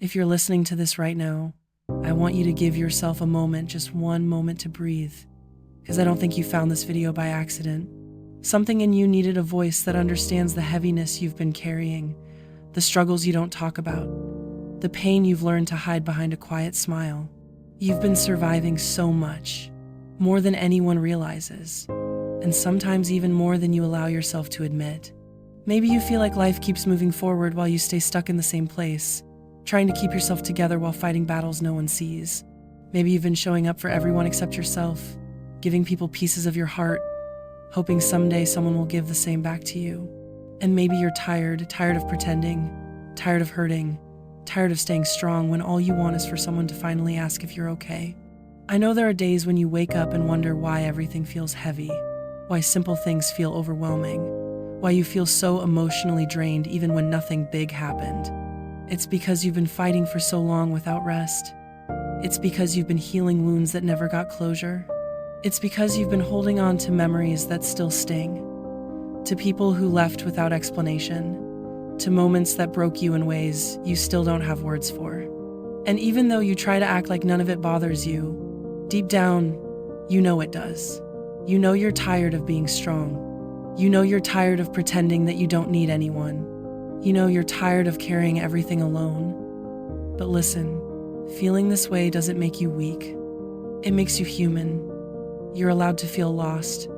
If you're listening to this right now, I want you to give yourself a moment, just one moment to breathe, because I don't think you found this video by accident. Something in you needed a voice that understands the heaviness you've been carrying, the struggles you don't talk about, the pain you've learned to hide behind a quiet smile. You've been surviving so much, more than anyone realizes, and sometimes even more than you allow yourself to admit. Maybe you feel like life keeps moving forward while you stay stuck in the same place, trying to keep yourself together while fighting battles no one sees. Maybe you've been showing up for everyone except yourself, giving people pieces of your heart, hoping someday someone will give the same back to you. And maybe you're tired of pretending, tired of hurting, tired of staying strong when all you want is for someone to finally ask if you're okay. I know there are days when you wake up and wonder why everything feels heavy, why simple things feel overwhelming, why you feel so emotionally drained even when nothing big happened. It's because you've been fighting for so long without rest. It's because you've been healing wounds that never got closure. It's because you've been holding on to memories that still sting, to people who left without explanation, to moments that broke you in ways you still don't have words for. And even though you try to act like none of it bothers you, deep down, you know it does. You know you're tired of being strong. You know you're tired of pretending that you don't need anyone. You know you're tired of carrying everything alone. But listen, feeling this way doesn't make you weak. It makes you human. You're allowed to feel lost.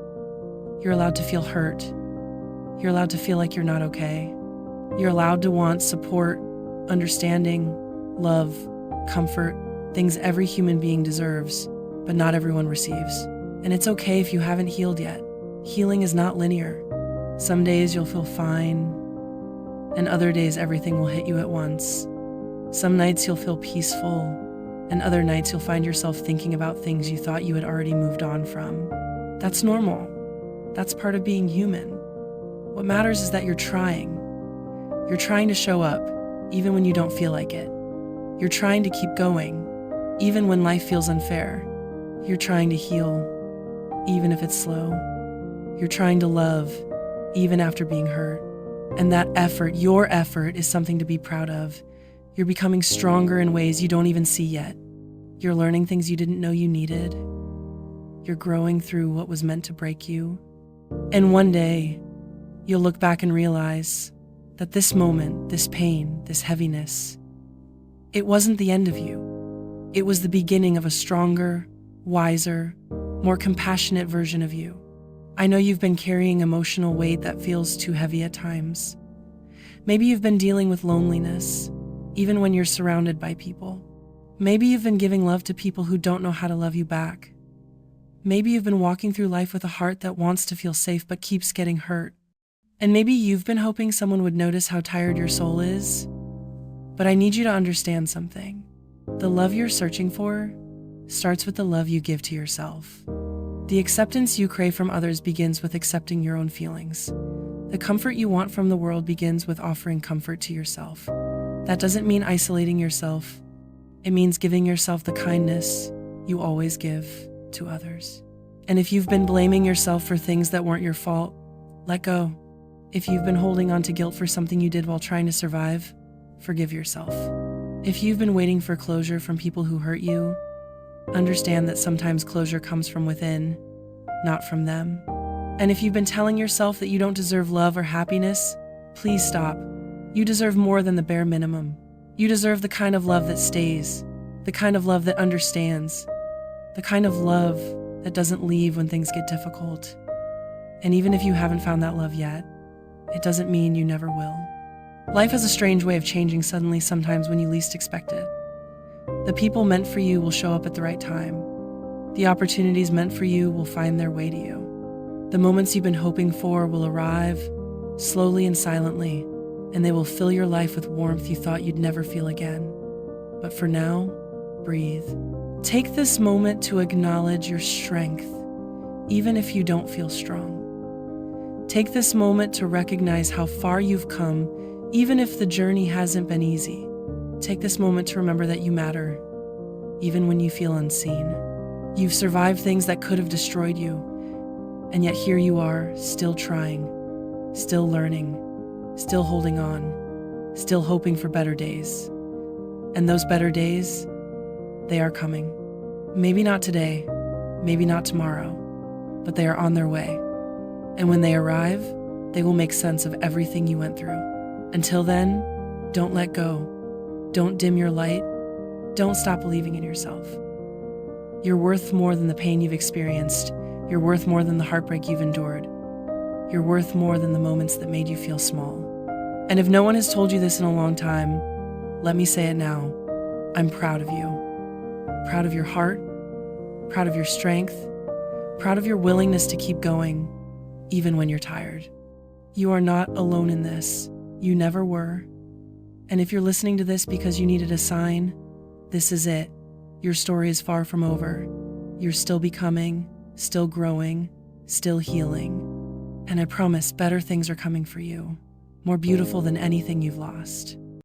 You're allowed to feel hurt. You're allowed to feel like you're not okay. You're allowed to want support, understanding, love, comfort, things every human being deserves, but not everyone receives. And it's okay if you haven't healed yet. Healing is not linear. Some days you'll feel fine, and other days everything will hit you at once. Some nights you'll feel peaceful, and other nights you'll find yourself thinking about things you thought you had already moved on from. That's normal. That's part of being human. What matters is that you're trying. You're trying to show up, even when you don't feel like it. You're trying to keep going, even when life feels unfair. You're trying to heal, even if it's slow. You're trying to love, even after being hurt. And that effort, your effort, is something to be proud of. You're becoming stronger in ways you don't even see yet. You're learning things you didn't know you needed. You're growing through what was meant to break you. And one day, you'll look back and realize that this moment, this pain, this heaviness, it wasn't the end of you. It was the beginning of a stronger, wiser, more compassionate version of you. I know you've been carrying emotional weight that feels too heavy at times. Maybe you've been dealing with loneliness, even when you're surrounded by people. Maybe you've been giving love to people who don't know how to love you back. Maybe you've been walking through life with a heart that wants to feel safe but keeps getting hurt. And maybe you've been hoping someone would notice how tired your soul is. But I need you to understand something. The love you're searching for starts with the love you give to yourself. The acceptance you crave from others begins with accepting your own feelings. The comfort you want from the world begins with offering comfort to yourself. That doesn't mean isolating yourself. It means giving yourself the kindness you always give to others. And if you've been blaming yourself for things that weren't your fault, let go. If you've been holding on to guilt for something you did while trying to survive, forgive yourself. If you've been waiting for closure from people who hurt you, understand that sometimes closure comes from within, not from them. And if you've been telling yourself that you don't deserve love or happiness, please stop. You deserve more than the bare minimum. You deserve the kind of love that stays, the kind of love that understands, the kind of love that doesn't leave when things get difficult. And even if you haven't found that love yet, it doesn't mean you never will. Life has a strange way of changing suddenly sometimes when you least expect it. The people meant for you will show up at the right time. The opportunities meant for you will find their way to you. The moments you've been hoping for will arrive, slowly and silently, and they will fill your life with warmth you thought you'd never feel again. But for now, breathe. Take this moment to acknowledge your strength, even if you don't feel strong. Take this moment to recognize how far you've come, even if the journey hasn't been easy. Take this moment to remember that you matter, even when you feel unseen. You've survived things that could have destroyed you, and yet here you are, still trying, still learning, still holding on, still hoping for better days. And those better days, they are coming. Maybe not today, maybe not tomorrow, but they are on their way. And when they arrive, they will make sense of everything you went through. Until then, don't let go. Don't dim your light. Don't stop believing in yourself. You're worth more than the pain you've experienced. You're worth more than the heartbreak you've endured. You're worth more than the moments that made you feel small. And if no one has told you this in a long time, let me say it now. I'm proud of you. Proud of your heart, proud of your strength, proud of your willingness to keep going, even when you're tired. You are not alone in this. You never were. And if you're listening to this because you needed a sign, this is it. Your story is far from over. You're still becoming, still growing, still healing. And I promise better things are coming for you, more beautiful than anything you've lost.